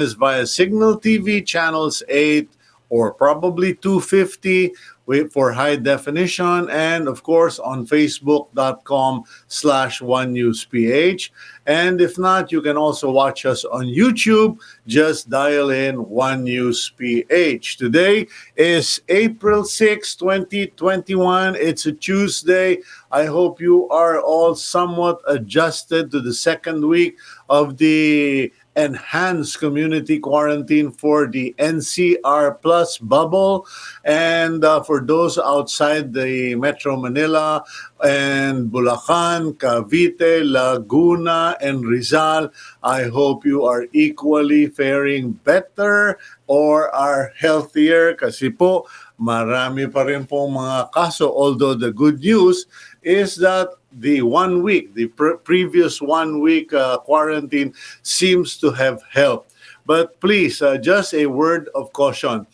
is via Signal TV channels 8 or probably 250 for high definition, and of course on facebook.com/onenewsph. And if not, you can also watch us on YouTube. Just dial in One News PH. Today is April 6, 2021. It's a Tuesday. I hope you are all somewhat adjusted to the second week of the enhanced community quarantine for the NCR Plus bubble. And for those outside the Metro Manila and Bulacan, Cavite, Laguna, and Rizal, I hope you are equally faring better or are healthier kasi po marami pa rin pong mga kaso. Although the good news is that the 1 week, the previous 1 week quarantine seems to have helped. But please, just a word of caution.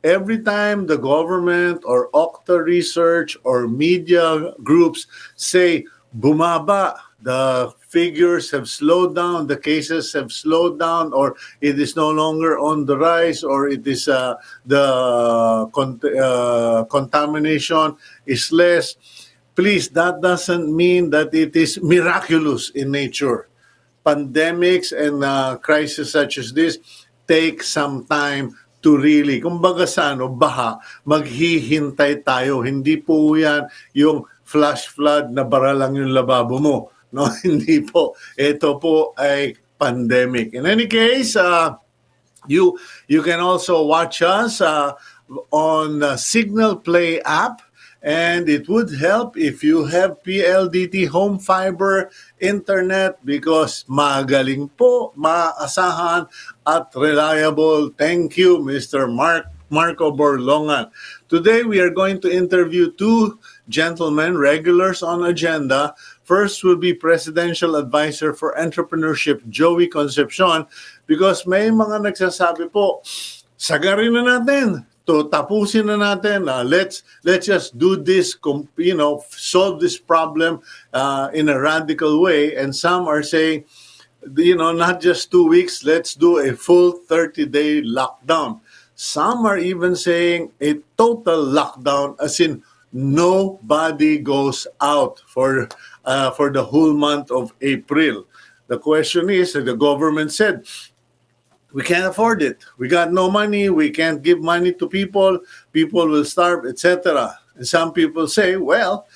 Every time the government or Okta Research or media groups say bumaba, the figures have slowed down, the cases have slowed down, or it is no longer on the rise, or it is contamination is less. Please, that doesn't mean that it is miraculous in nature. Pandemics and crises such as this take some time to really, kumbaga sa baha, maghihintay tayo. Hindi po yan yung flash flood na bara lang yung lababo mo. No, hindi po. Ito po ay pandemic. In any case, you can also watch us on Signal Play app. And it would help if you have PLDT home fiber internet because magaling po, maasahan at reliable. Thank you, Mr. Marco Borlongan. Today we are going to interview two gentlemen, regulars on agenda. First will be Presidential Advisor for Entrepreneurship Joey Concepcion because may mga nagsasabi po, sagarin na natin. So tapusin na natin. Let's just do this, solve this problem in a radical way. And some are saying, not just 2 weeks, let's do a full 30-day lockdown. Some are even saying a total lockdown, as in nobody goes out for the whole month of April. The question is, the government said, we can't afford it. We got no money. We can't give money to people. People will starve, etc. And some people say, well,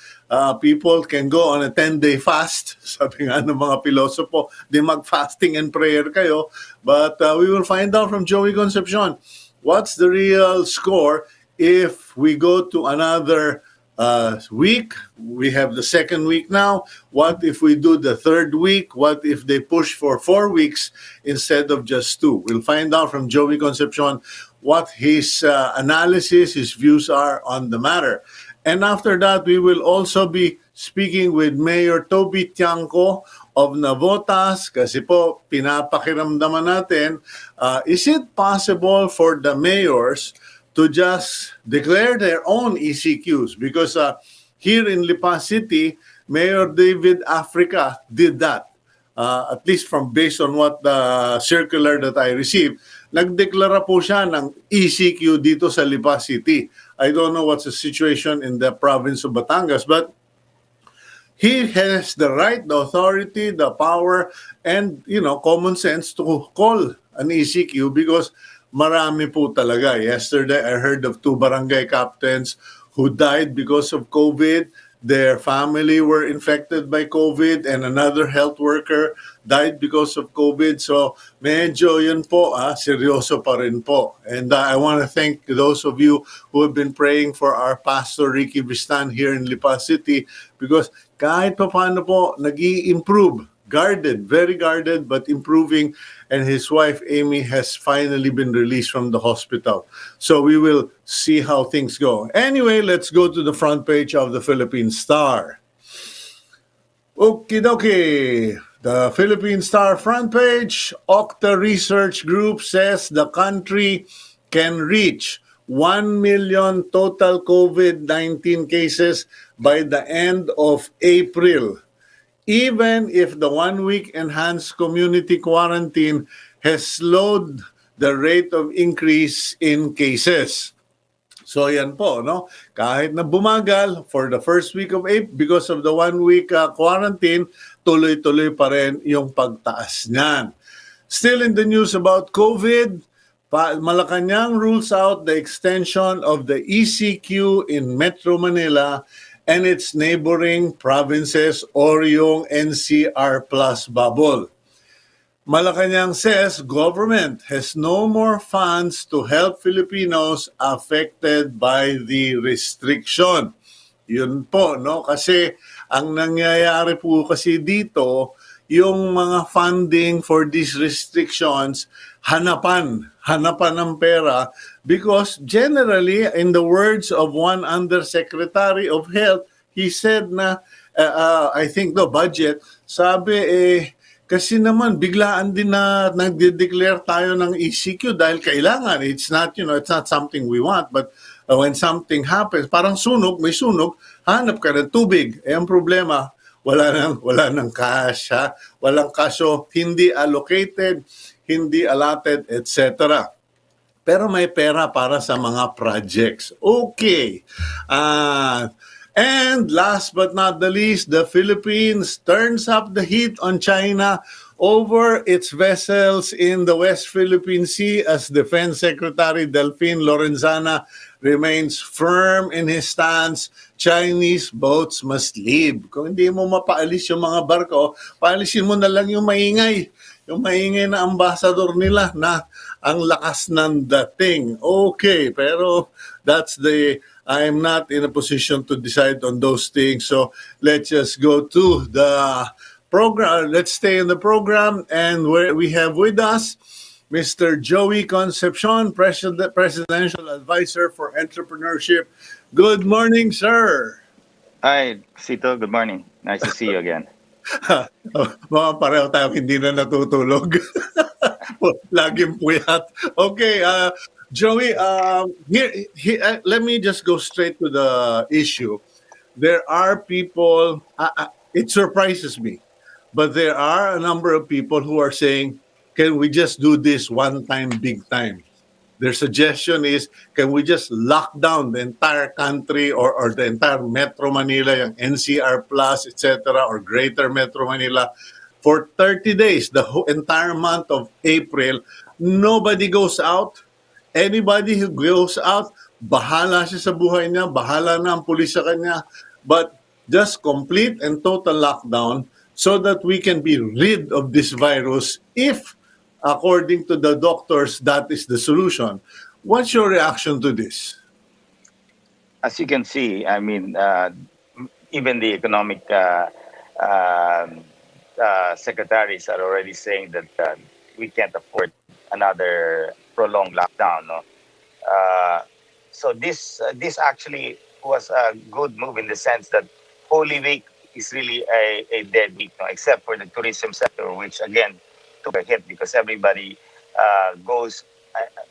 people can go on a 10-day fast. Sabi nga ng mga pilosopo, di mag-fasting and prayer kayo. But we will find out from Joey Concepcion, what's the real score if we go to another week? We have the second week now. What if we do the third week? What if they push for 4 weeks instead of just 2? We'll find out from Joey Concepcion what his analysis, his views are on the matter. And after that, we will also be speaking with Mayor Toby Tiangco of Navotas kasi po pinapakiramdaman natin, is it possible for the mayors to just declare their own ECQs? Because here in Lipa City, Mayor David Africa did that. At least based on what the circular that I received, nagdeklara po siya ng ECQ dito sa Lipa City. I don't know what's the situation in the province of Batangas, but he has the right, the authority, the power, and common sense to call an ECQ because marami po talaga. Yesterday, I heard of 2 barangay captains who died because of COVID. Their family were infected by COVID and another health worker died because of COVID. So medyo yun po, seryoso pa rin po. And I want to thank those of you who have been praying for our Pastor Ricky Vistan here in Lipa City because kahit pa paano po, nag-i-improve. Guarded, very guarded, but improving. And his wife, Amy, has finally been released from the hospital. So we will see how things go. Anyway, let's go to the front page of the Philippine Star. Okie dokie. The Philippine Star front page, Okta Research Group says the country can reach 1 million total COVID-19 cases by the end of April. Even if the 1 week enhanced community quarantine has slowed the rate of increase in cases. So yan po, no? Kahit na bumagal for the first week of April because of the 1 week quarantine, tuloy-tuloy pa rin yung pagtaas niyan. Still in the news about COVID, Malacanang rules out the extension of the ECQ in Metro Manila and its neighboring provinces or yung NCR plus bubble. Malacanang says government has no more funds to help Filipinos affected by the restriction. Yun po, no? Kasi ang nangyayari po kasi dito, yung mga funding for these restrictions, hanapan ng pera because generally, in the words of one Undersecretary of Health, he said na, I think the budget, sabi kasi naman biglaan din na nagde-declare tayo ng ECQ dahil kailangan. It's not, it's not something we want, but when something happens, parang may sunog, hanap ka ng tubig. Ang problema, wala nang cash, ha? Walang cash, so hindi allocated, hindi allotted, etc. Pero may pera para sa mga projects. Okay. And last but not the least, the Philippines turns up the heat on China over its vessels in the West Philippine Sea as Defense Secretary Delfin Lorenzana remains firm in his stance. Chinese boats must leave. Kung hindi mo mapaalis yung mga barko, paalisin mo na lang yung maingay. Yung maingay na ambassador nila na ang lakas ng dating. Okay, pero I'm not in a position to decide on those things. So let's just go to the program. Let's stay in the program. And we have with us Mr. Joey Concepcion, Presidential Advisor for Entrepreneurship. Good morning, sir. Hi, Cito. Good morning. Nice to see you again. Mga pareho tayong hindi na natutulog. Laging puyat. Okay, Joey, let me just go straight to the issue. There are people, it surprises me, but there are a number of people who are saying, can we just do this one time, big time? Their suggestion is, can we just lock down the entire country or the entire Metro Manila, yung NCR Plus, etc., or Greater Metro Manila, for 30 days, the whole entire month of April, nobody goes out. Anybody who goes out, bahala siya sa buhay niya, bahala na ang pulis sa kanya, but just complete and total lockdown so that we can be rid of this virus if, according to the doctors, that is the solution. What's your reaction to this? As you can see, I mean, even the economic secretaries are already saying that we can't afford another prolonged lockdown. No? So this actually was a good move in the sense that Holy Week is really a dead week, no? Except for the tourism sector, which again took a hit because everybody goes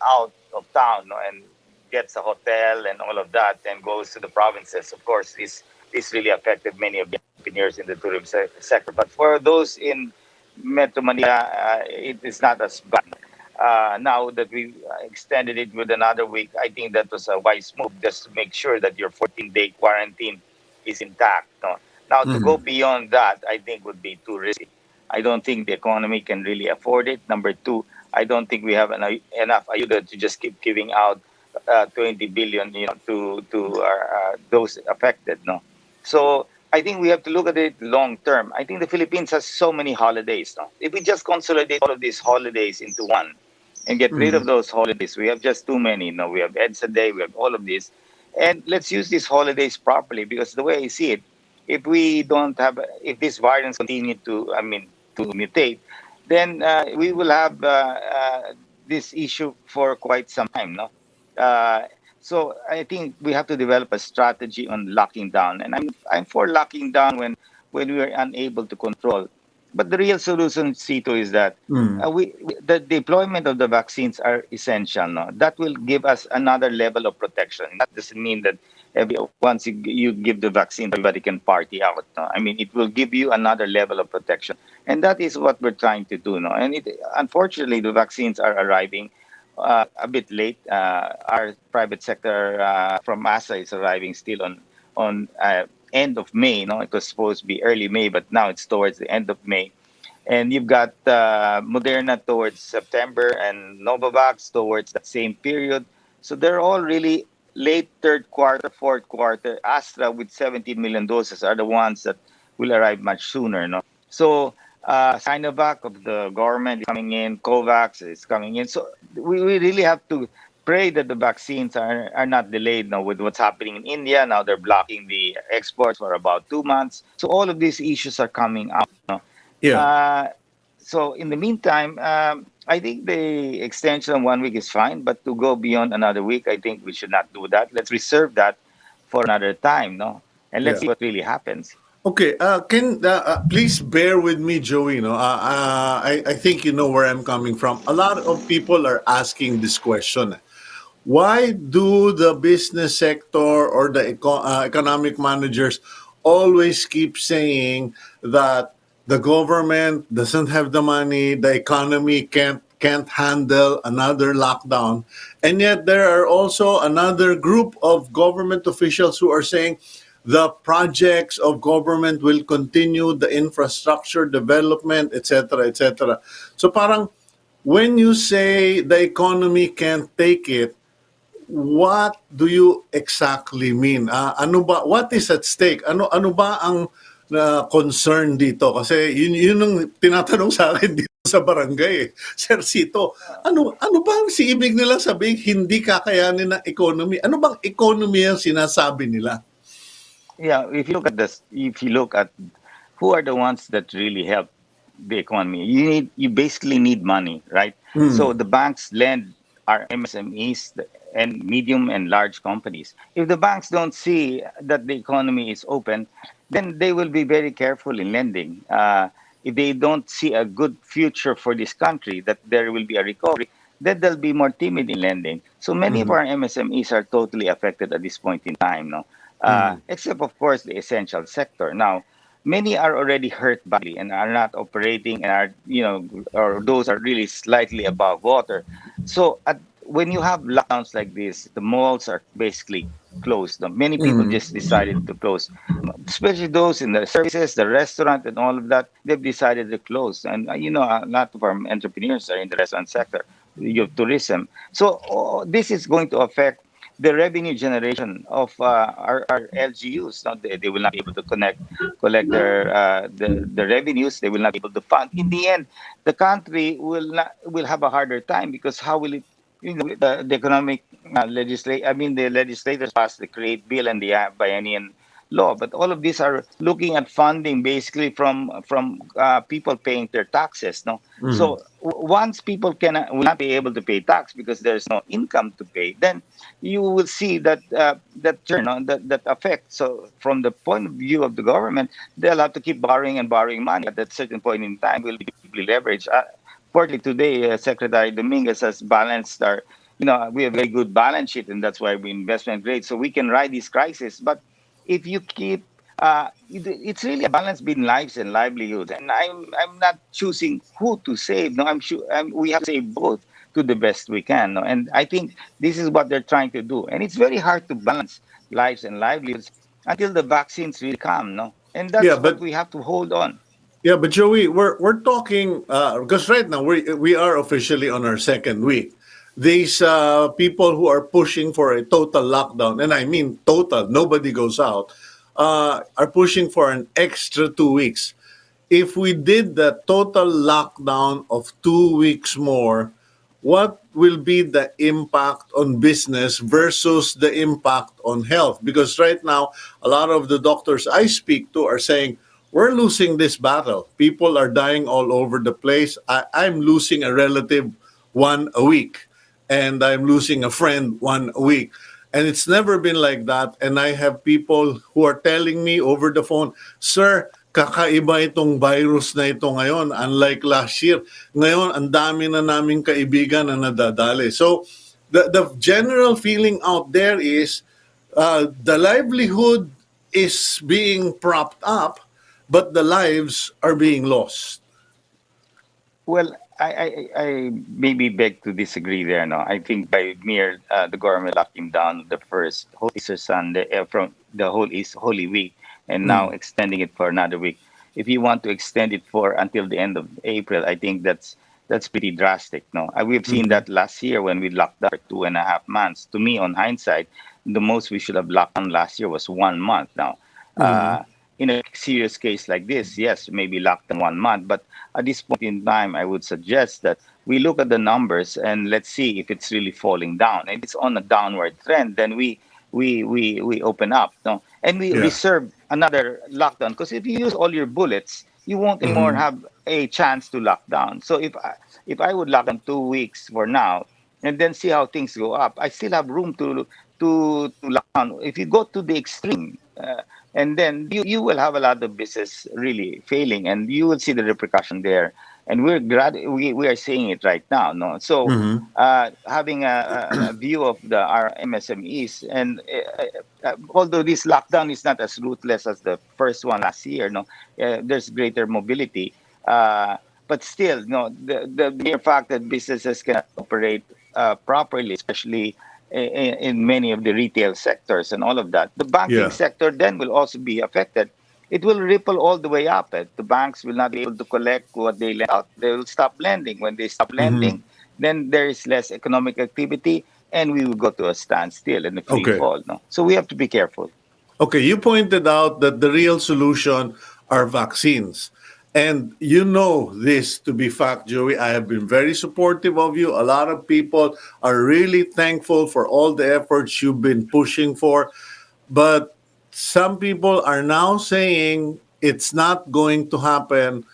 out of town, no? And gets a hotel and all of that and goes to the provinces. Of course, this really affected many of the entrepreneurs in the tourism sector. But for those in Metro Manila, it is not as bad. Now that we extended it with another week, I think that was a wise move just to make sure that your 14-day quarantine is intact. No? Now, to go beyond that, I think would be too risky. I don't think the economy can really afford it. Number two, I don't think we have enough ayuda to just keep giving out 20 billion, to those affected. No, so I think we have to look at it long term. I think the Philippines has so many holidays. No, if we just consolidate all of these holidays into one and get rid of those holidays, we have just too many. No, we have EDSA Day, we have all of this, and let's use these holidays properly. Because the way I see it, if we don't have, if this variants continue to mutate, then we will have this issue for quite some time. No. So I think we have to develop a strategy on locking down, and I'm for locking down when we are unable to control. But the real solution, Cito, is that the deployment of the vaccines are essential. No, that will give us another level of protection. That doesn't mean that once you give the vaccine, everybody can party out. No? I mean, it will give you another level of protection, and that is what we're trying to do. No, and unfortunately, the vaccines are arriving. a bit late. Our private sector from ASA is arriving still on end of May. No, it was supposed to be early May, but now it's towards the end of May. And you've got Moderna towards September and Novavax towards that same period. So they're all really late third quarter, fourth quarter. Astra with 17 million doses are the ones that will arrive much sooner. No, so Sinovac of the government is coming in, Covax is coming in. So we really have to pray that the vaccines are not delayed now with what's happening in India. Now they're blocking the exports for about 2 months. So all of these issues are coming out. No? Yeah. Uh, so in the meantime, I think the extension of 1 week is fine, but to go beyond another week, I think we should not do that. Let's reserve that for another time, no? And let's Yeah. see what really happens. Okay, can please bear with me, Joey. No, I think you know where I'm coming from. A lot of people are asking this question. Why do the business sector or the economic managers always keep saying that the government doesn't have the money, the economy can't handle another lockdown, and yet there are also another group of government officials who are saying the projects of government will continue, the infrastructure development, etc., etc. So parang when you say the economy can't take it, what do you exactly mean? Ano ba, what is at stake? Ano ba ang concern dito? Kasi yun ang tinatanong sa akin dito sa barangay eh. Sir Cito, ano ba ang si ibig nila sabihin hindi kakayanin ng economy? Ano bang economy ang sinasabi nila? Yeah, if you look at this, if you look at who are the ones that really help the economy, you basically need money, right? So the banks lend our MSMEs and medium and large companies. If the banks don't see that the economy is open, then they will be very careful in lending. If they don't see a good future for this country, that there will be a recovery, then they'll be more timid in lending. So many of our MSMEs are totally affected at this point in time, no? Except of course the essential sector. Now, many are already hurt badly and are not operating and are or those are really slightly above water. So when you have lockdowns like this, the malls are basically closed. Now, many people just decided to close, especially those in the services, the restaurant, and all of that. They've decided to close, and a lot of our entrepreneurs are in the restaurant sector. You have tourism, so this is going to affect the revenue generation of our LGUs. Now they will not be able to collect their the revenues. They will not be able to fund. In the end, the country will have a harder time because how will it? The economic legislate. I mean, the legislators passed the Create Bill and the Biennial Law, but all of these are looking at funding basically from people paying their taxes. No, so once people will not be able to pay tax because there's no income to pay, then you will see that that churn on that effect. So from the point of view of the government, they'll have to keep borrowing and borrowing money. At that certain point in time, will be deeply leveraged. Fortunately, today Secretary Dominguez has balanced our. We have a very good balance sheet, and that's why we investment grade, so we can ride this crisis. But if you keep it's really a balance between lives and livelihoods, and I'm not choosing who to save. No, I'm sure we have to save both to the best we can. No? And I think this is what they're trying to do, and it's very hard to balance lives and livelihoods until the vaccines really come. No, and Yeah, that's what but we have to hold on. Yeah, but Joey, we're talking because right now we are officially on our second week. These people who are pushing for a total lockdown, and I mean total, nobody goes out, are pushing for an extra 2 weeks. If we did the total lockdown of 2 weeks more, what will be the impact on business versus the impact on health? Because right now, a lot of the doctors I speak to are saying, we're losing this battle. People are dying all over the place. I'm losing a relative one a week, and I'm losing a friend one a week. And it's never been like that. And I have people who are telling me over the phone, Sir, kakaiba itong virus na ito ngayon. Unlike last year, ngayon ang dami na naming kaibigan na nadadali. So the general feeling out there is the livelihood is being propped up, but the lives are being lost. Well, I maybe beg to disagree there. No, I think by mere the government locking down the first whole Easter Sunday from the whole East Holy Week, and now Mm. extending it for another week. If you want to extend it for until the end of April, I think that's pretty drastic. No, we've seen Mhm. that last year when we locked down for 2.5 months. To me, on hindsight, the most we should have locked down last year was 1 month. Now, Mhm. uh, in a serious case like this, yes, maybe locked down 1 month, but at this point in time, I would suggest that we look at the numbers and let's see if it's really falling down. If it's on a downward trend, then we open up, no, and we Yeah. reserve another lockdown. Because if you use all your bullets, you won't anymore Mhm. have a chance to lock down. So if I would lock down 2 weeks for now, and then see how things go up, I still have room to lock down. If you go to the extreme. And then you will have a lot of business really failing, and you will see the repercussion there. And we are seeing it right now, no. So Mhm. having a view of our MSMEs, and although this lockdown is not as ruthless as the first one last year, no, there's greater mobility, but still, no, the mere fact that businesses cannot operate properly, especially in many of the retail sectors and all of that. The banking Yeah. sector then will also be affected. It will ripple all the way up. The banks will not be able to collect what they lend out. They will stop lending. When they stop Mhm. lending, then there is less economic activity, and we will go to a standstill and a free Okay. fall. No, so we have to be careful. Okay, you pointed out that the real solution are vaccines. And you know this to be fact, Joey. I have been very supportive of you. A lot of people are really thankful for all the efforts you've been pushing for. But some people are now saying it's not going to happen.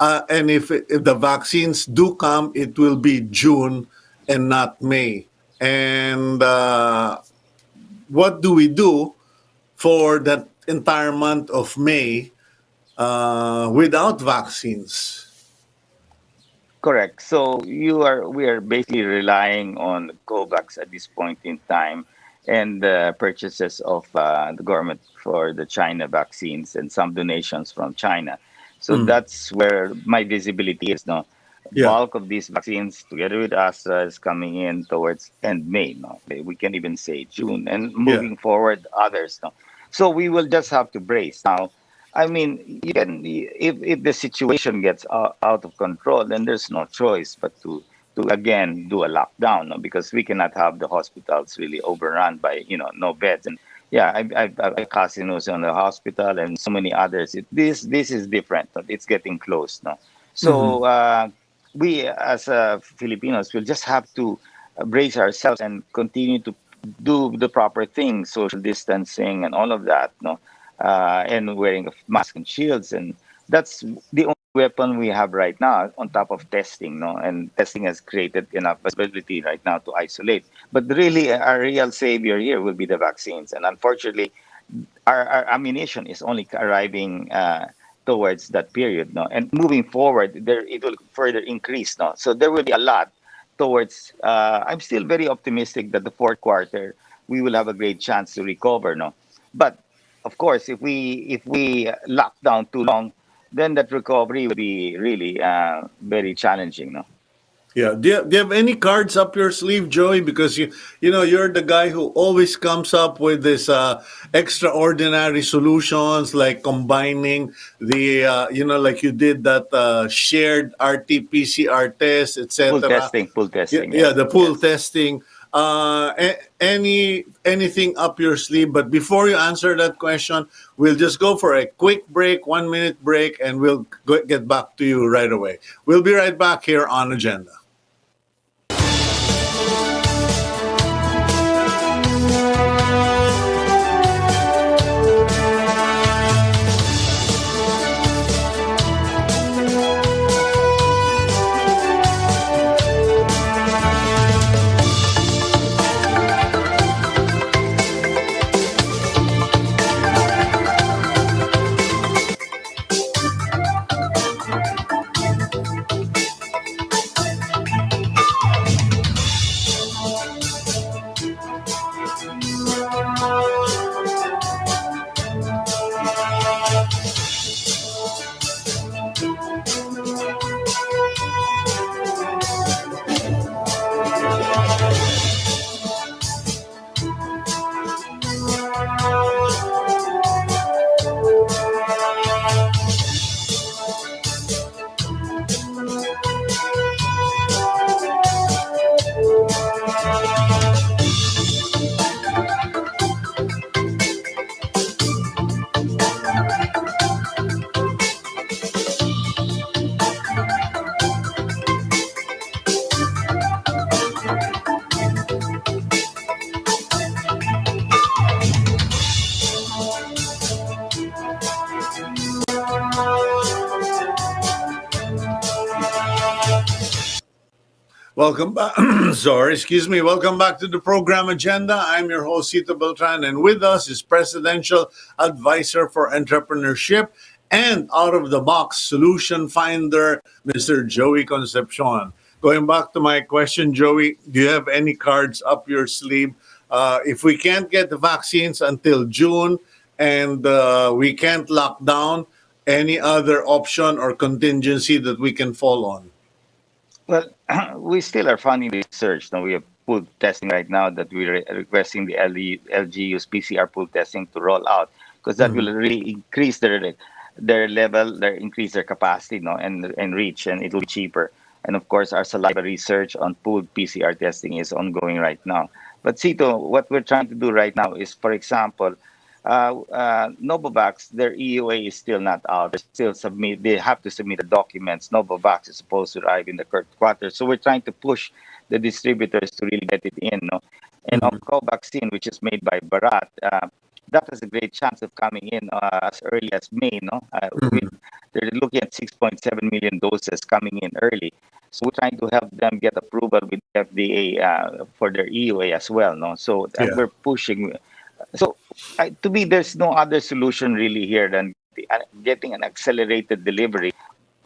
And if the vaccines do come, it will be June and not May. And what do we do for that entire month of May without vaccines? Correct. So we are basically relying on COVAX at this point in time, and the purchases of the government for the China vaccines and some donations from China. So Mm, that's where my visibility is. No, yeah. bulk of these vaccines, together with Astra, is coming in towards end May. No, we can even say June, and Yeah. moving forward, others. No, so we will just have to brace now. I mean, you can if the situation gets out of control, then there's no choice but to again do a lockdown, no? Because we cannot have the hospitals really overrun by no beds. And yeah, I cousin who's in the hospital and so many others. This is different. No? It's getting close, no. Hmm. So we as Filipinos will just have to brace ourselves and continue to do the proper things, social distancing and all of that, no, and wearing a mask and shields, and that's the only weapon we have right now on top of testing, no, and testing has created enough possibility right now to isolate. But really, our real savior here will be the vaccines, and unfortunately, our ammunition is only arriving towards that period, no, and moving forward, there it will further increase, no, so there will be a lot towards. I'm still very optimistic that the fourth quarter we will have a great chance to recover, no, but of course, if we lock down too long, then that recovery will be really very challenging, no. Yeah. Do you have any cards up your sleeve, Joey? Because you're the guy who always comes up with this extraordinary solutions, like combining the like you did that shared RT-PCR test, etc. Full Yeah, testing, yeah, yes, the pool yes. testing. Anything up your sleeve? But before you answer that question, we'll just go for a quick break, 1 minute break, and we'll get back to you right away. We'll be right back here on Agenda. Welcome back. Sorry, excuse me. Welcome back to the program agenda. I'm your host, Cito Beltran, and with us is Presidential Advisor for Entrepreneurship and Out of the Box Solution Finder, Mr. Joey Concepcion. Going back to my question, Joey, do you have any cards up your sleeve? If we can't get the vaccines until June and we can't lock down, any other option or contingency that we can fall on? Well, we still are funding research. Now we have pool testing right now that we're requesting the LGU's PCR pool testing to roll out because that will really increase their level, increase their capacity, no, and reach, and it will be cheaper. And of course, our saliva research on pooled PCR testing is ongoing right now. But Cito, what we're trying to do right now is, for example, Novavax, their EUA is still not out. They still submit. They have to submit the documents. Novavax is supposed to arrive in the quarter. So we're trying to push the distributors to really get it in. No? And on Covaxin, which is made by Bharat, that has a great chance of coming in as early as May. No, they're looking at 6.7 million doses coming in early. So we're trying to help them get approval with FDA for their EUA as well. No, so Yeah. we're pushing. So, to me, there's no other solution really here than getting an accelerated delivery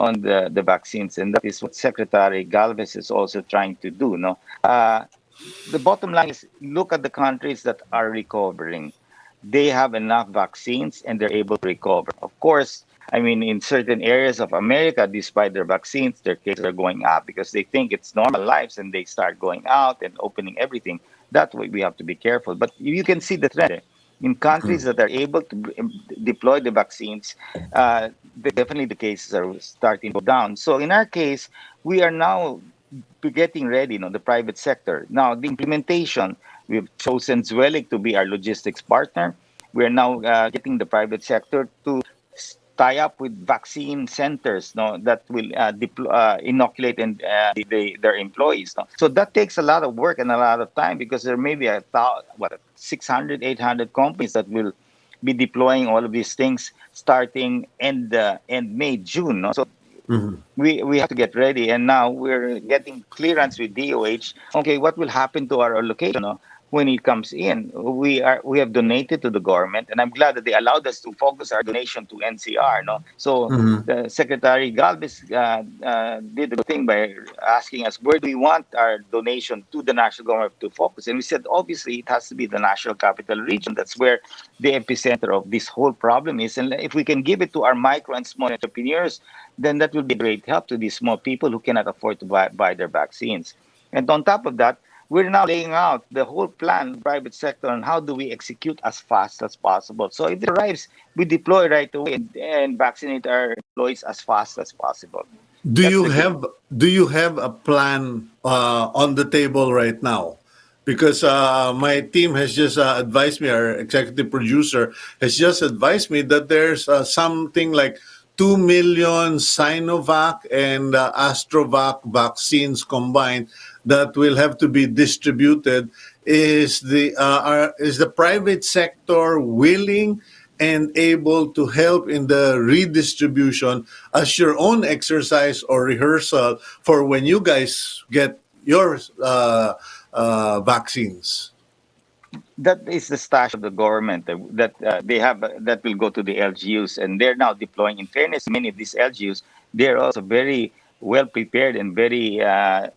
on the vaccines, and that is what Secretary Galvez is also trying to do. No, the bottom line is look at the countries that are recovering. They have enough vaccines and they're able to recover. Of course, I mean, in certain areas of America, despite their vaccines, their cases are going up because they think it's normal lives and they start going out and opening everything. That way we have to be careful. But you can see the trend. In countries that are able to deploy the vaccines, definitely the cases are starting to go down. So in our case, we are now getting ready, the private sector. Now, the implementation, we've chosen Zwellig to be our logistics partner. We're now getting the private sector to tie up with vaccine centers, no, that will inoculate and their employees. No? So that takes a lot of work and a lot of time because there may be 600, 800 companies that will be deploying all of these things starting end May, June. No? So we have to get ready, and now we're getting clearance with DOH. Okay, what will happen to our allocation, no, when it comes in? We have donated to the government, and I'm glad that they allowed us to focus our donation to NCR. No, so the Secretary Galvez did the thing by asking us where do we want our donation to the national government to focus, and we said obviously it has to be the national capital region. That's where the epicenter of this whole problem is, and if we can give it to our micro and small entrepreneurs, then that will be a great help to these small people who cannot afford to buy their vaccines. And on top of that, we're now laying out the whole plan, private sector, on how do we execute as fast as possible. So if it arrives, we deploy right away and vaccinate our employees as fast as possible. Do That's you the game. have do you have a plan on the table right now? Because my team has just advised me, our executive producer has just advised me that there's something like 2 million Sinovac and Astrovac vaccines combined that will have to be distributed. Is the private sector willing and able to help in the redistribution as your own exercise or rehearsal for when you guys get your vaccines? That is the stash of the government that they have that will go to the LGUs, and they're now deploying. In fairness, many of these LGUs, they're also very well prepared and very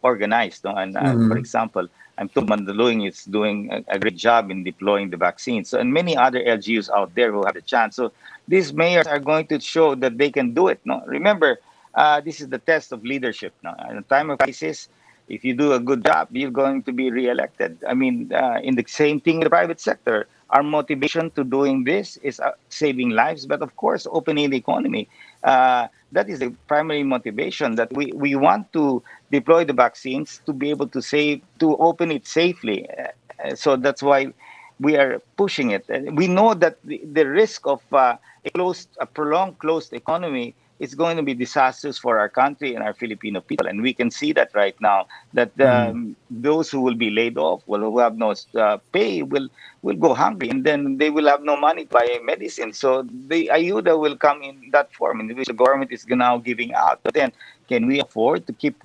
organized. No? And for example, I'm told Mandaluyong is doing a great job in deploying the vaccines. So, and many other LGUs out there will have the chance. So these mayors are going to show that they can do it. No, remember, this is the test of leadership. No, in a time of crisis, if you do a good job, you're going to be reelected. I mean, in the same thing in the private sector, our motivation to doing this is saving lives, but of course, opening the economy. That is the primary motivation that we want to deploy the vaccines to be able to to open it safely. So that's why we are pushing it. And we know that the risk of a prolonged closed economy is going to be disastrous for our country and our Filipino people. And we can see that right now, that those who will be laid off, who have no pay, will go hungry, and then they will have no money to buy medicine. So the ayuda will come in that form, in which the government is now giving out. But then, can we afford to keep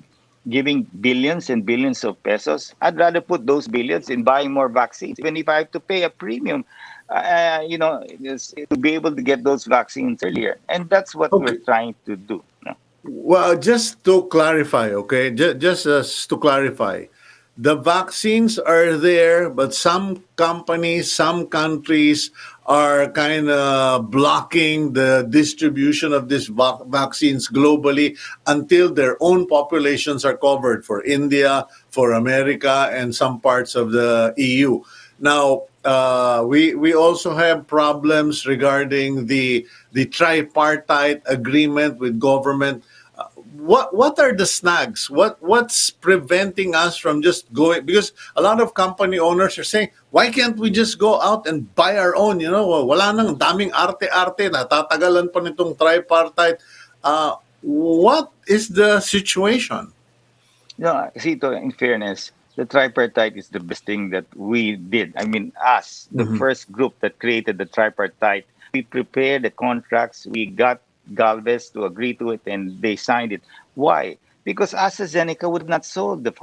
giving billions and billions of pesos, I'd rather put those billions in buying more vaccines, even if I have to pay a premium, to be able to get those vaccines earlier. And that's what we're Okay. trying to do. No? Well, just to clarify, okay, just to clarify, the vaccines are there, but some companies, some countries are kind of blocking the distribution of these vaccines globally until their own populations are covered for India, for America, and some parts of the EU. Now, we also have problems regarding the tripartite agreement with government. What are the snags? What's preventing us from just going? Because a lot of company owners are saying, why can't we just go out and buy our own? You know, wala nang daming arte-arte, natatagalan pa nitong tripartite. What is the situation? No, Sito, in fairness, the tripartite is the best thing that we did. I mean, us, the Mm-hmm. first group that created the tripartite, we prepared the contracts, we got Galvez to agree to it, and they signed it. Why? Because AstraZeneca would not sold the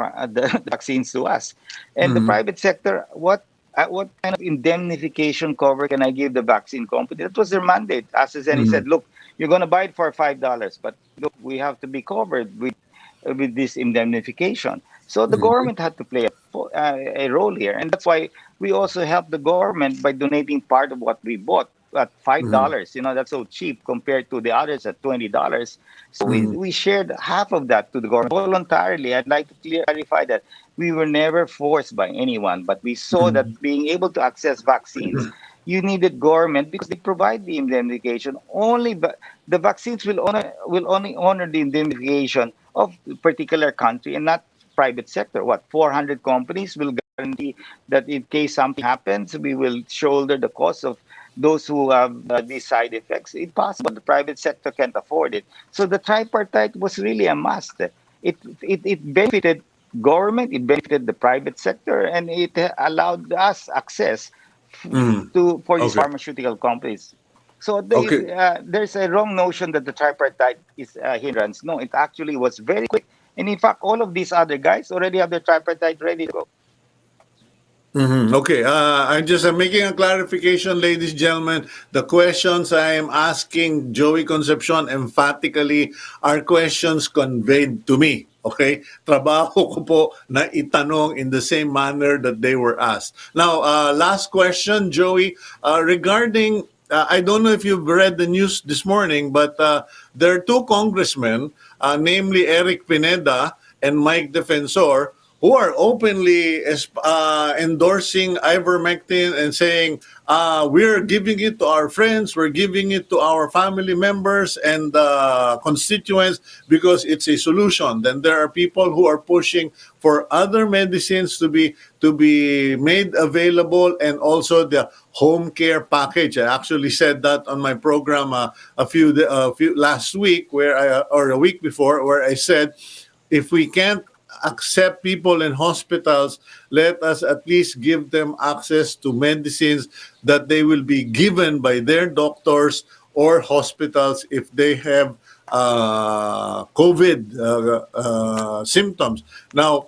vaccines to us, and the Mm-hmm. private sector. What kind of indemnification cover can I give the vaccine company? That was their mandate. AstraZeneca Mm-hmm. said, "Look, you're going to buy it for $5, but look, we have to be covered with this indemnification." So the Mm-hmm. government had to play a role here, and that's why we also helped the government by donating part of what we bought at Mm-hmm. $5. That's so cheap compared to the others at $20. So we Mm-hmm. we shared half of that to the government voluntarily. I'd like to clarify that we were never forced by anyone, but we saw that being able to access vaccines, you needed government because they provide the indemnification only. But the vaccines will only honor the indemnification of a particular country and not private sector. What 400 companies will guarantee that in case something happens, we will shoulder the cost of those who have these side effects? Impossible. The private sector can't afford it. So the tripartite was really a must. It benefited government, it benefited the private sector, and it allowed us access Mm-hmm. to for these Okay. pharmaceutical companies. So Okay. there's a wrong notion that the tripartite is a hindrance. No, it actually was very quick. And in fact, all of these other guys already have their tripartite ready to go. Okay, I'm making a clarification, ladies and gentlemen. The questions I am asking Joey Concepcion emphatically are questions conveyed to me. Okay? Trabaho ko po na itanong in the same manner that they were asked. Now, last question, Joey, regarding I don't know if you've read the news this morning, but there are two congressmen, namely Eric Pineda and Mike Defensor, who are openly endorsing ivermectin and saying, we're giving it to our friends, we're giving it to our family members and constituents because it's a solution. Then there are people who are pushing for other medicines to be made available, and also the home care package. I actually said that on my program a few last week, or a week before, where I said, if we can't accept people in hospitals, let us at least give them access to medicines that they will be given by their doctors or hospitals if they have COVID symptoms. Now,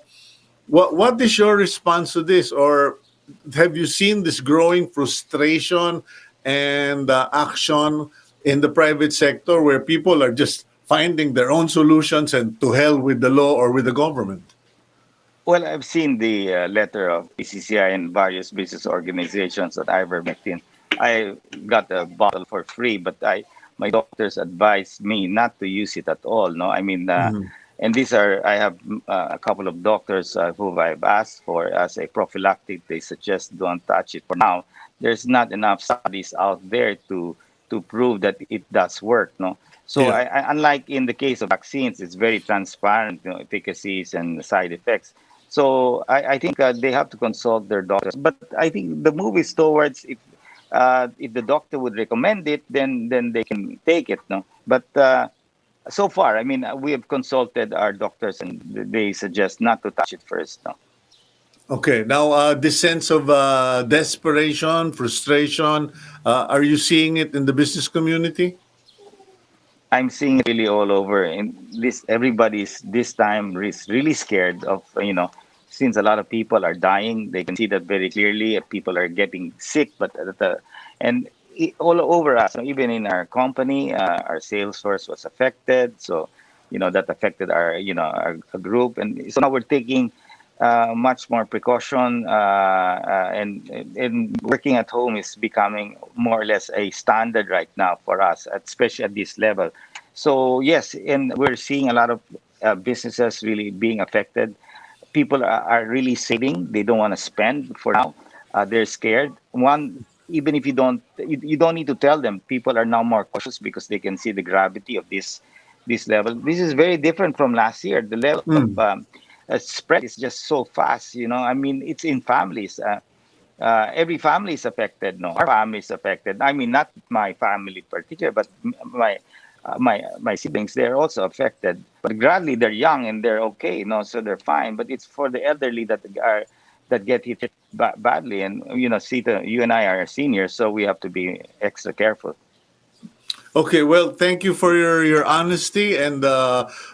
what is your response to this, or have you seen this growing frustration and action in the private sector where people are just finding their own solutions and to hell with the law or with the government? Well, I've seen the letter of PCCI and various business organizations on ivermectin. I got a bottle for free, but my doctors advised me not to use it at all. No, I mean, Mhm. and these are I have a couple of doctors who I've asked for as a prophylactic. They suggest don't touch it for now. There's not enough studies out there to prove that it does work. No, so Yeah. unlike in the case of vaccines, it's very transparent, efficacies and side effects. So I think they have to consult their doctors. But I think the move is towards if the doctor would recommend it, then they can take it. No, but so far, I mean, we have consulted our doctors, and they suggest not to touch it first. No. Okay. Now, this sense of desperation, frustration, are you seeing it in the business community? I'm seeing it really all over, and this everybody's this time is really scared of since a lot of people are dying, they can see that very clearly. People are getting sick, but and all over us, even in our company, our sales force was affected. So that affected our our group, and so now we're taking much more precaution, and working at home is becoming more or less a standard right now for us, especially at this level. So yes, and we're seeing a lot of businesses really being affected. People are really saving; they don't want to spend for now. They're scared. Even if you don't need to tell them. People are now more cautious because they can see the gravity of this level. This is very different from last year. The level of Mm. spread is just so fast. I mean, it's in families. Every family is affected. No, our family is affected. I mean, not my family in particular, but my siblings. They're also affected. But gradually, they're young and they're okay. So they're fine. But it's for the elderly that get hit badly. And Sita, you and I are seniors, so we have to be extra careful. Okay, well, thank you for your honesty and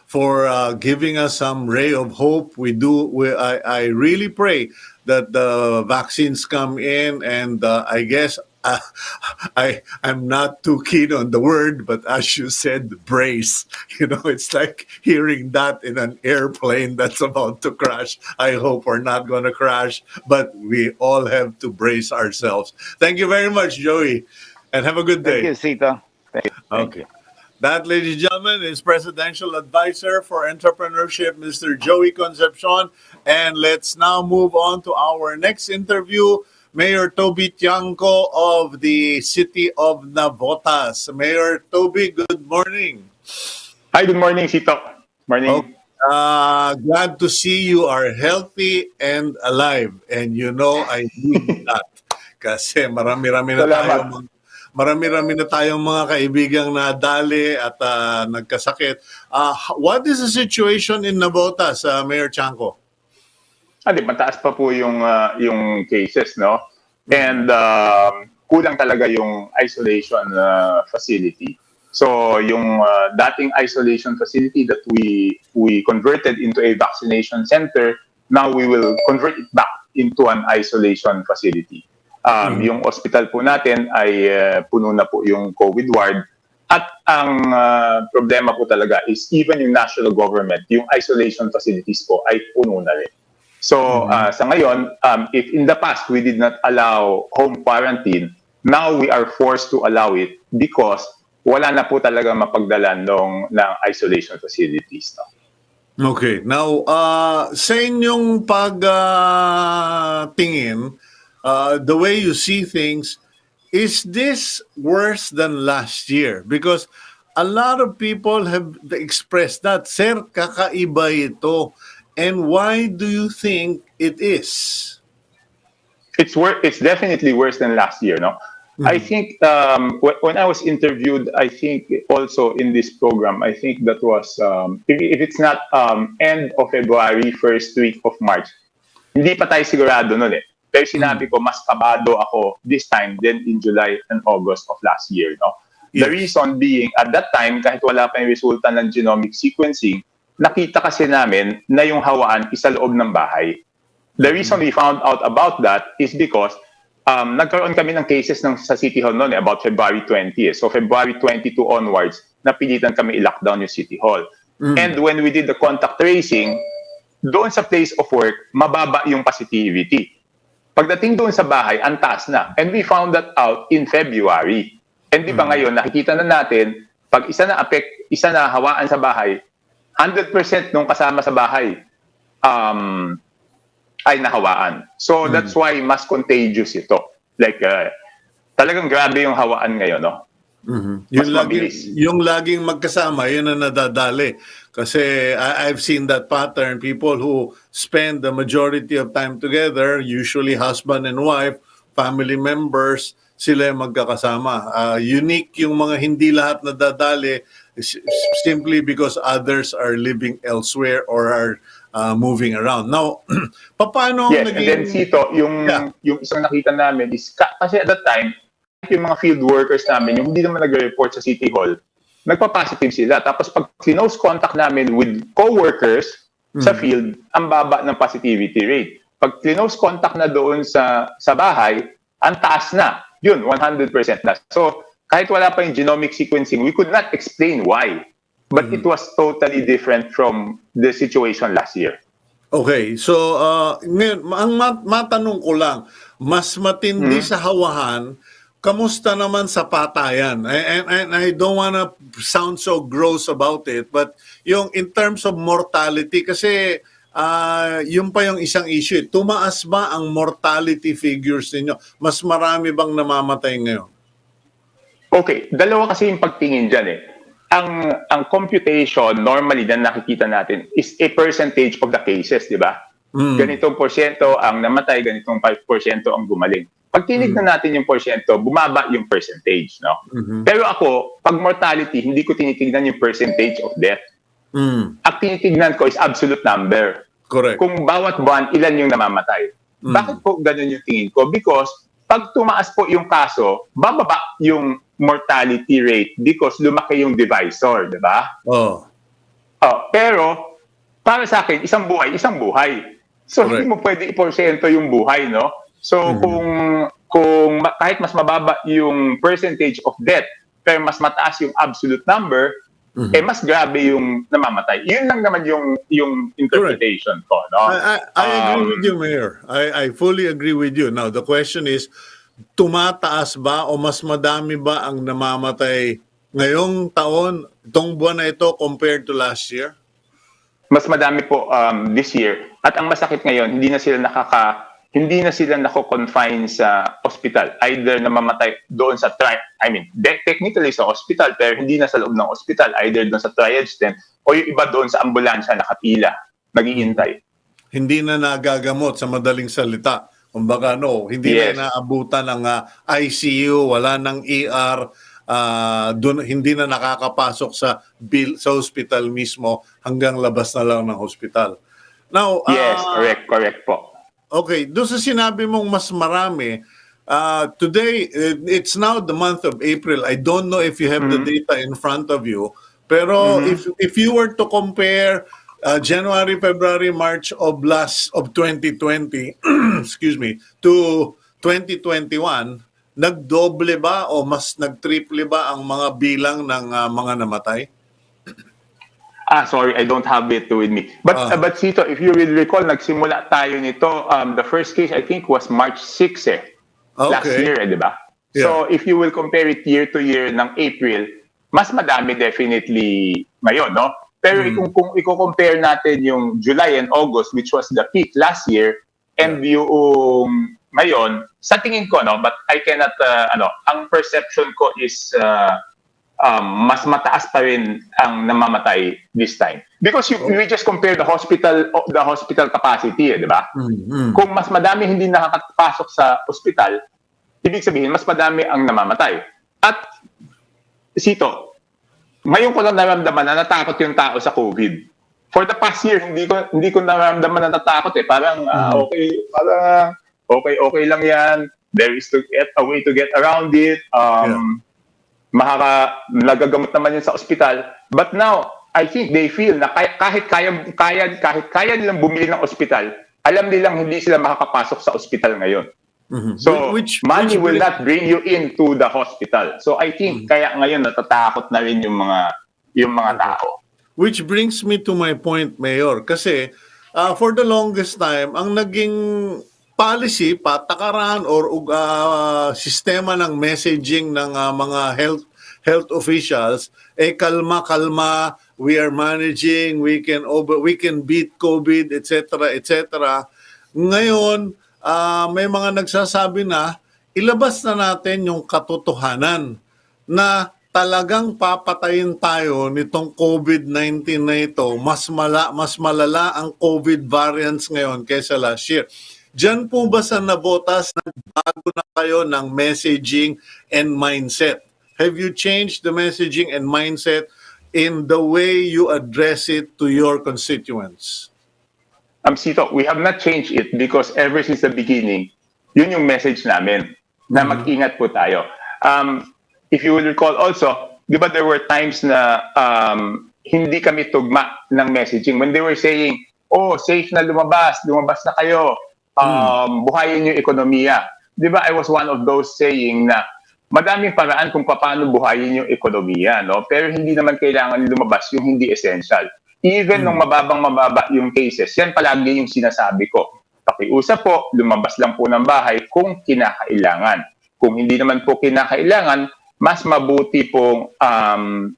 for giving us some ray of hope. I really pray that the vaccines come in, and I guess I'm not too keen on the word, but as you said, brace. It's like hearing that in an airplane that's about to crash. I hope we're not going to crash, but we all have to brace ourselves. Thank you very much, Joey, and have a good Thank day. you, Sita. Thank you. Thank Okay. you. That, ladies and gentlemen, is Presidential Advisor for Entrepreneurship, Mr. Joey Concepcion. And let's now move on to our next interview. Mayor Toby Tiangco of the City of Navotas. Mayor Toby, good morning. Hi, good morning, Cito. Okay. Morning. Glad to see you are healthy and alive. And I need that. Kasi Salamat. marami-rami na tayong mga kaibigang nadali at nagkasakit. What is the situation in Navotas, Mayor Chanco? Mataas pa po yung cases, no? Mhm. And kulang talaga yung isolation facility. So yung dating isolation facility that we converted into a vaccination center, now we will convert it back into an isolation facility. Mhm. Yung hospital po natin ay puno na po yung COVID ward. At ang problema po talaga is even yung national government, yung isolation facilities po ay puno na rin. So Mhm. sa ngayon, if in the past we did not allow home quarantine, now we are forced to allow it because wala na po talaga mapagdalan ng isolation facilities. No? Okay. Now, sa inyong tingin, the way you see things, is this worse than last year? Because a lot of people have expressed that, Sir, kakaiba ito. And why do you think it is? It's definitely worse than last year. No, I Mhm. think when I was interviewed, I think also in this program, I think that was if it's not end of February, first week of March, hindi pa tayo sigurado nun eh. Pero sinabi Mhm. ko, mas kabado ako this time than in July and August of last year. No? The Yes. reason being, at that time, kahit wala pa yung resulta ng genomic sequencing, nakita kasi namin na yung hawaan isa loob ng bahay. The reason Mhm. we found out about that is because nagkaroon kami ng cases sa City Hall noon about February 20. So February 22 onwards, napilitan kami i-lockdown yung City Hall. And Mhm. when we did the contact tracing, doon sa place of work, mababa yung positivity. Pagdating doon sa bahay, ang taas na. And we found that out in February. And di ba Mhm. ngayon, nakikita na natin, pag isa na hawaan sa bahay, 100% nung kasama sa bahay um, ay nahawaan. So that's Mhm. why mas contagious ito. Like, talagang grabe yung hawaan ngayon, no? Mhm. Mas mabilis. Yung laging magkasama, yun ang nadadali. Kasi I've seen that pattern. People who spend the majority of time together, usually husband and wife, family members, sila yung magkakasama. Unique yung mga hindi lahat nadadali s- simply because others are living elsewhere or are moving around. Now, paano Yes, and then naging... Sito, Yeah. yung isang nakita namin is, kasi at that time, yung mga field workers namin, yung hindi naman nagre-report sa City Hall, nagpa-positive sila. Tapos pag close contact namin with co-workers sa field, ang baba ng positivity rate. Pag close contact na doon sa bahay, ang taas na. Yun, 100% na. So, kahit wala pa yung genomic sequencing, we could not explain why. But it was totally different from the situation last year. Okay, so ngayon, ang matanong ko lang, mas matindi sa hawahan, kamusta naman sa patayan? And I don't wanna sound so gross about it, but yung in terms of mortality, kasi yun pa yung isang issue. Tumaas ba ang mortality figures ninyo? Mas marami bang namamatay ngayon? Okay, dalawa kasi yung pagtingin dyan eh. Ang computation normally na nakikita natin is a percentage of the cases, di ba? Ganitong porsyento ang namatay, ganitong 5% ang gumaling. Pag tinignan natin yung porsyento, bumaba yung percentage, no? Pero ako, pag mortality, hindi ko tinitignan yung percentage of death. Ang tinitignan ko is absolute number. Correct. Kung bawat buwan, ilan yung namamatay. Bakit po ganun yung tingin ko? Because pag tumaas po yung kaso, bababa yung mortality rate because lumaki yung divisor, di ba? Pero, para sa akin, isang buhay, isang buhay. So, correct, hindi mo pwede i-porsyento yung buhay, no? So, kung kahit mas mababa yung percentage of death, pero mas mataas yung absolute number, mas grabe yung namamatay. Yun lang naman yung interpretation ko, no? I agree with you, Mayor. I fully agree with you. Now, the question is, tumataas ba o mas madami ba ang namamatay ngayong taon, itong buwan na ito compared to last year? Mas madami po this year. At ang masakit ngayon, hindi na sila nako-confine sa hospital. Either namamatay doon sa technically sa hospital, pero hindi na sa loob ng hospital. Either doon sa triage tent o yung iba doon sa ambulansya nakapila, naghihintay. Hindi na nagagamot sa madaling salita. Kumbaga, hindi na inaabutan ng ICU, wala ng ER, hindi na nakakapasok sa hospital mismo, hanggang labas na lang ng hospital. Now, yes, correct po. Okay, doon sa sinabi mong mas marami, today, it's now the month of April. I don't know if you have the data in front of you, pero if you were to compare January, February, March of 2020, excuse me, to 2021, nagdoble ba o mas nagtriple ba ang mga bilang ng mga namatay? Sorry, I don't have it with me. But Cito, if you will recall, nagsimula tayo nito, the first case I think was March 6 last year, di ba? Yeah. So if you will compare it year to year ng April, mas madami definitely ngayon, no? Pero kung i-compare natin yung July and August, which was the peak last year, and yung ngayon, sa tingin ko, no, but I cannot, ang perception ko is mas mataas pa rin ang namamatay this time. Because we just compare the hospital capacity, di ba? Kung mas madami hindi nakakapasok sa hospital, ibig sabihin, mas madami ang namamatay. At, Cito, ngayon ko lang naramdaman na natakot yung tao sa COVID. For the past year, hindi ko naramdaman na natakot eh. Parang, okay lang yan. There is a way to get around it. Nagagamot naman yun sa ospital. But now, I think they feel na kahit kaya nilang bumili ng ospital, alam nilang hindi sila makakapasok sa ospital ngayon. So, money will not bring you into the hospital. So, I think kaya ngayon natatakot na rin yung mga tao. Which brings me to my point, Mayor. Kasi, for the longest time, ang naging policy, patakaran, or sistema ng messaging ng mga health officials, kalma, we are managing, we can beat COVID, etc., etc. Ngayon, may mga nagsasabi na ilabas na natin yung katotohanan na talagang papatayin tayo nitong COVID-19 na ito. Mas malala ang COVID variants ngayon kaysa last year. Diyan po ba sa Navotas, nagbago na kayo ng messaging and mindset? Have you changed the messaging and mindset in the way you address it to your constituents? Cito, we have not changed it because ever since the beginning, yun yung message namin, na mag-ingat po tayo. If you will recall also, di ba there were times na hindi kami tugma ng messaging. When they were saying, oh, safe na lumabas na kayo, buhayin yung ekonomiya. Di ba, I was one of those saying na madaming paraan kung paano buhayin yung ekonomiya, no? Pero hindi naman kailangan lumabas yung hindi essential. Even nung mababa yung cases, yan palagi yung sinasabi ko. Pakiusap po, lumabas lang po ng bahay kung kinakailangan. Kung hindi naman po kinakailangan, mas mabuti pong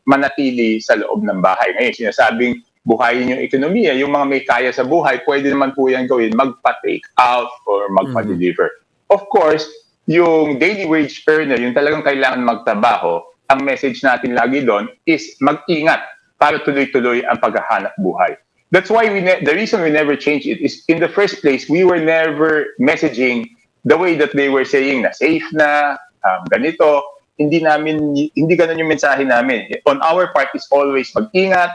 manatili sa loob ng bahay. Ngayon, sinasabing buhayin yung ekonomiya, yung mga may kaya sa buhay, pwede naman po yan gawin, magpa-take out or magpa-deliver. Of course, yung daily wage earner, yung talagang kailangan magtrabaho, ang message natin lagi doon is mag-ingat para tuloy-tuloy ang paghahanap buhay. That's why the reason we never changed it is in the first place, we were never messaging the way that they were saying na safe na, ganito. Hindi ganun yung mensahe namin. On our part is always mag-ingat.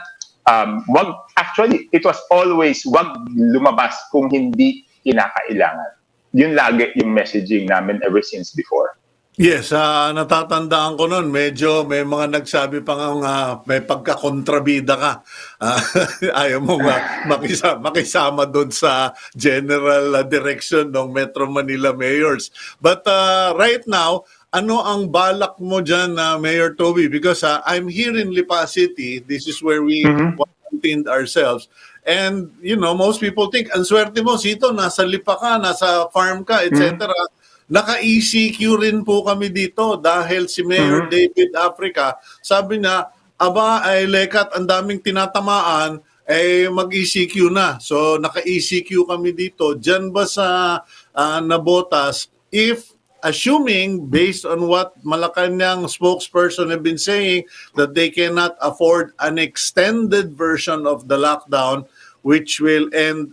It was always wag lumabas kung hindi kinakailangan. Yun lagi yung messaging namin ever since before. Yes, natatandaan ko noon, medyo may mga nagsabi pa nga may pagkakontrabida ka. Ayaw mo makisama doon sa general direction ng Metro Manila mayors. But right now, ano ang balak mo dyan, Mayor Toby? Because I'm here in Lipa City. This is where we quarantined ourselves. And, most people think, ang swerte mo, Cito, nasa Lipa ka, nasa farm ka, etc. Naka-ECQ rin po kami dito dahil si Mayor David Africa, sabi niya, ay lekat, ang daming tinatamaan, mag-ECQ na. So, naka-ECQ kami dito. Diyan ba sa Navotas, assuming based on what Malacanang spokesperson have been saying that they cannot afford an extended version of the lockdown which will end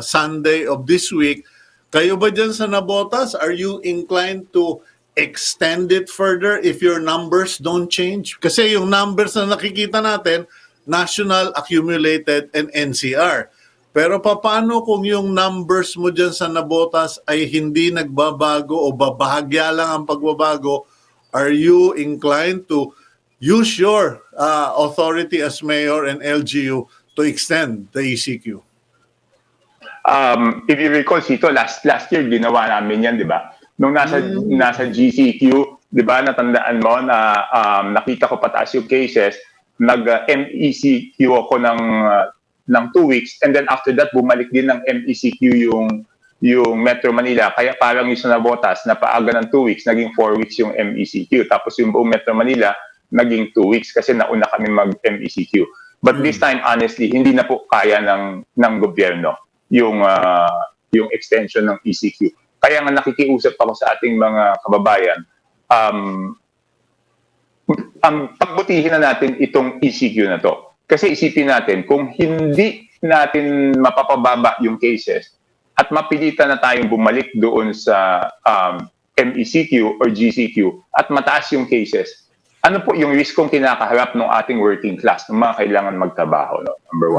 Sunday of this week, kayo ba dyan sa Navotas, are you inclined to extend it further if your numbers don't change? Kasi yung numbers na nakikita natin, national, accumulated, and NCR. Pero paano kung yung numbers mo dyan sa Navotas ay hindi nagbabago o babahagya lang ang pagbabago? Are you inclined to use your authority as mayor and LGU to extend the ECQ? If you recall, Cito, last year ginawa namin yan, di ba? Nung nasa GCQ, di ba, natandaan mo na nakita ko pataas yung cases, nag-MECQ ako ng 2 weeks, and then after that, bumalik din ng MECQ yung Metro Manila. Kaya parang yung sa Navotas, napaaga ng 2 weeks, naging 4 weeks yung MECQ. Tapos yung buong Metro Manila, naging 2 weeks kasi nauna kami mag-MECQ. But this time, honestly, hindi na po kaya ng gobyerno yung extension ng ECQ. Kaya nga nakikiusap ako sa ating mga kababayan, pagbutihin na natin itong ECQ na to. Kasi isipin natin, kung hindi natin mapapababa yung cases at mapilitan na tayong bumalik doon sa MECQ or GCQ at mataas yung cases, ano po yung riskong kinakaharap ng ating working class, ng mga kailangan magtrabaho, no? Number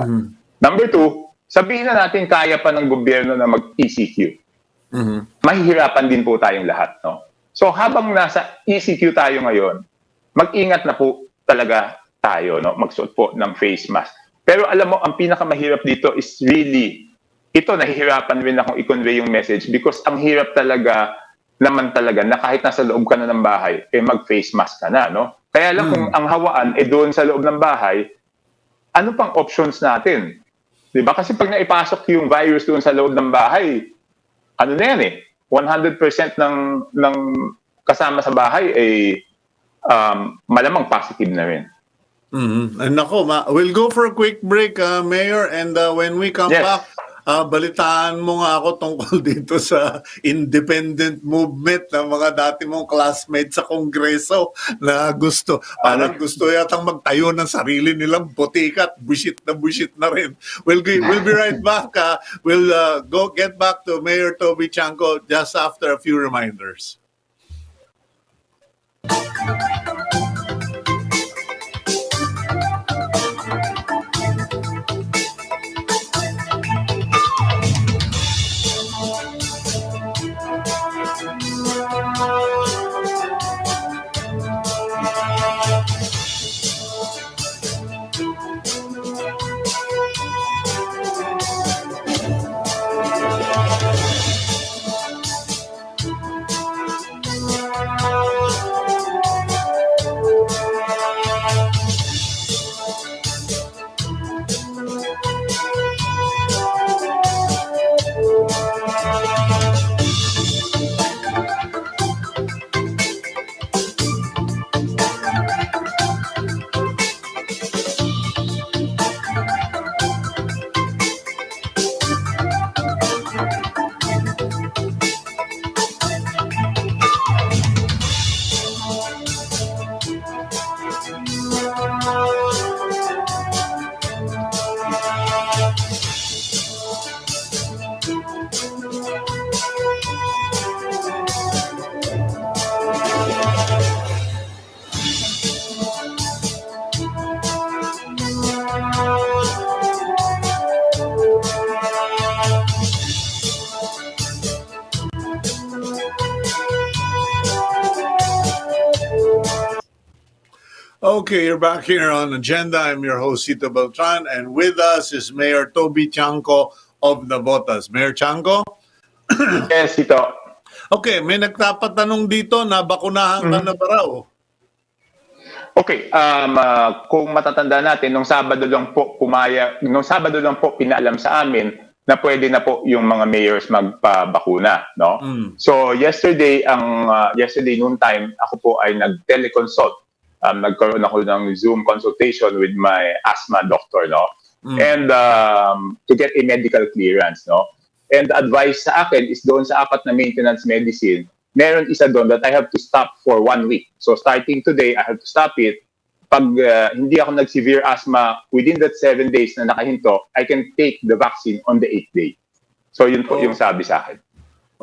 1. Number 2, sabihin na natin kaya pa ng gobyerno na mag-ECQ. Mahihirapan din po tayong lahat, no? So habang nasa ECQ tayo ngayon, mag-ingat na po talaga tayo, no? Magsuot po ng face mask. Pero alam mo, ang pinakamahirap dito is really, nahihirapan rin akong i-convey yung message because ang hirap talaga naman talaga na kahit nasa loob ka na ng bahay, mag-face mask ka na, no? Kaya lang kung ang hawaan doon sa loob ng bahay, ano pang options natin? Diba? Kasi pag naipasok yung virus doon sa loob ng bahay, ano na yan 100% ng kasama sa bahay malamang positive na rin. Nako, we'll go for a quick break, Mayor, and when we come back, balitaan mo nga ako tungkol dito sa independent movement ng mga dati mong classmates sa Kongreso na gusto yatang magtayo ng sarili nilang botika at busit na rin. We'll be right back. We'll get back to Mayor Toby Tiangco just after a few reminders. Okay, you're back here on Agenda. I'm your host, Cito Beltran, and with us is Mayor Toby Tiangco of Navotas. Mayor Tiangco? Yes, ito. Okay, may nagtapatanong dito na bakunahan ka na Mhm. ba raw? Okay, kung matatanda natin, nung Sabado lang po pinaalam sa amin na pwede na po yung mga mayors magpabakuna, no? Mm. So yesterday noon time, ako po ay nag-teleconsult. Nagkaroon ako ng Zoom consultation with my asthma doctor, no? Mm. And to get a medical clearance, no? And the advice sa akin is doon sa apat na maintenance medicine, meron isa doon that I have to stop for 1 week. So starting today, I have to stop it. Pag hindi ako nag-severe asthma within that 7 days na nakahinto, I can take the vaccine on the 8th day. So yun po yung sabi sa akin.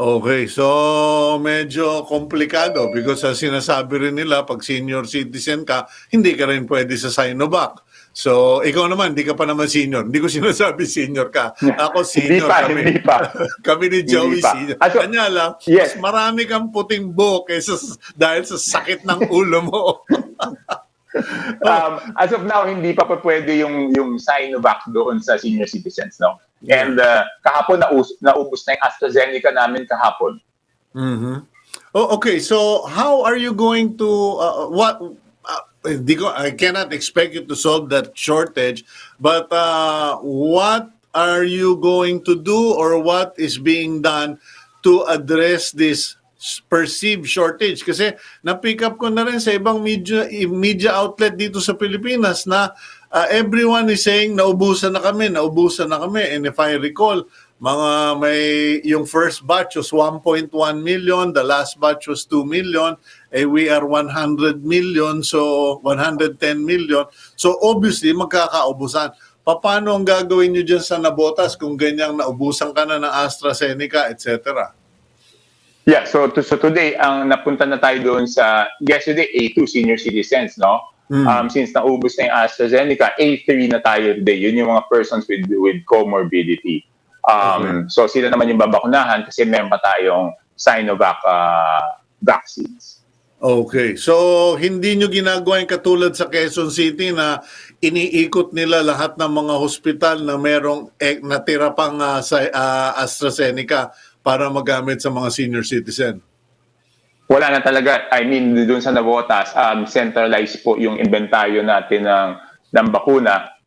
Okay, so medyo komplikado because sinasabi rin nila pag senior citizen ka, hindi ka rin pwede sa Sinovac. So, ikaw naman, hindi ka pa naman senior. Hindi ko sinasabi senior ka. Ako senior kami. Hindi pa. Kami ni Joey Hindi pa. senior. So, Kanya lang, yes. mas marami kang puting buhok kaysa dahil sa sakit ng ulo mo. As of now, hindi pa pwede yung Sinovac doon sa senior citizens, no? Yeah. And kahapon naubos na yung AstraZeneca namin kahapon. Mm-hmm. Oh, okay. So, how are you going to I cannot expect you to solve that shortage, but what are you going to do or what is being done to address this perceived shortage? Kasi na-pick up ko na rin sa ibang media outlet dito sa Pilipinas na everyone is saying naubusan na kami. And if I recall, yung first batch was 1.1 million, the last batch was 2 million, we are 100 million, so 110 million. So obviously, magkakaubusan. Paano ang gagawin nyo dyan sa Navotas kung ganyang naubusan ka na ng AstraZeneca, etc.? Yeah, so today, ang napunta na tayo doon sa, yesterday, A2 senior citizens, no? Since naubos na yung AstraZeneca, A3 na tayo today. Yun yung mga persons with comorbidity. So sila naman yung babakunahan kasi meron pa tayong Sinovac vaccines. Okay. So, hindi nyo ginagawa yung katulad sa Quezon City na iniikot nila lahat ng mga hospital na merong natira pang AstraZeneca para magamit sa mga senior citizen? Wala na talaga. I mean, doon sa Navotas, centralized po yung inventaryo natin ng bakuna.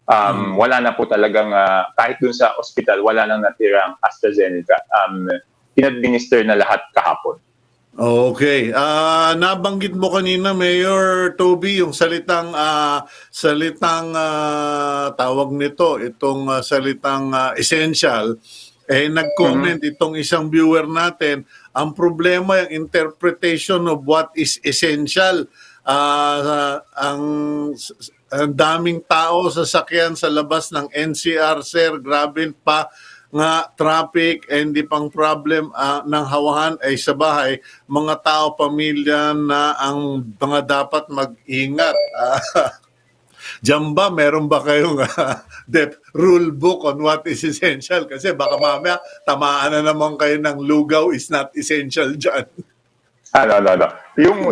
Wala na po talagang, kahit doon sa hospital, wala nang natirang AstraZeneca. Pinadminister na lahat kahapon. Okay. Nabanggit mo kanina, Mayor Toby, yung salitang tawag nito, itong salitang essential. Nag-comment itong isang viewer natin, ang problema yung interpretation of what is essential. Ang daming tao sasakyan sa labas ng NCR, sir, grabe pa nga traffic, hindi pang problem ng hawahan ay sa bahay, mga tao, pamilya na ang mga dapat mag-ingat. Diyan ba, meron ba kayong rule book on what is essential? Kasi baka mamaya tamaan na naman kayo ng lugaw is not essential dyan. No.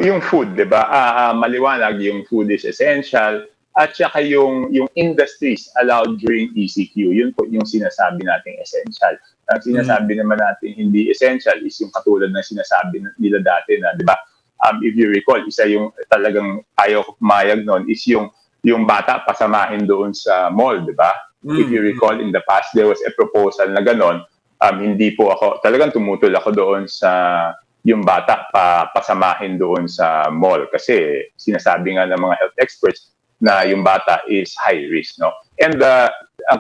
Yung food, di ba? Maliwanag, yung food is essential. At saka yung industries allowed during ECQ, yun po yung sinasabi nating essential. Ang sinasabi naman natin hindi essential is yung katulad ng sinasabi nila dati na, di ba? If you recall, isa yung talagang ayaw pumayag noon is yung bata pasamahin doon sa mall, di ba? If you recall, in the past, there was a proposal na ganon. Hindi po ako, talagang tumutol ako doon sa yung bata pasamahin doon sa mall kasi sinasabi nga ng mga health experts na yung bata is high risk, no? And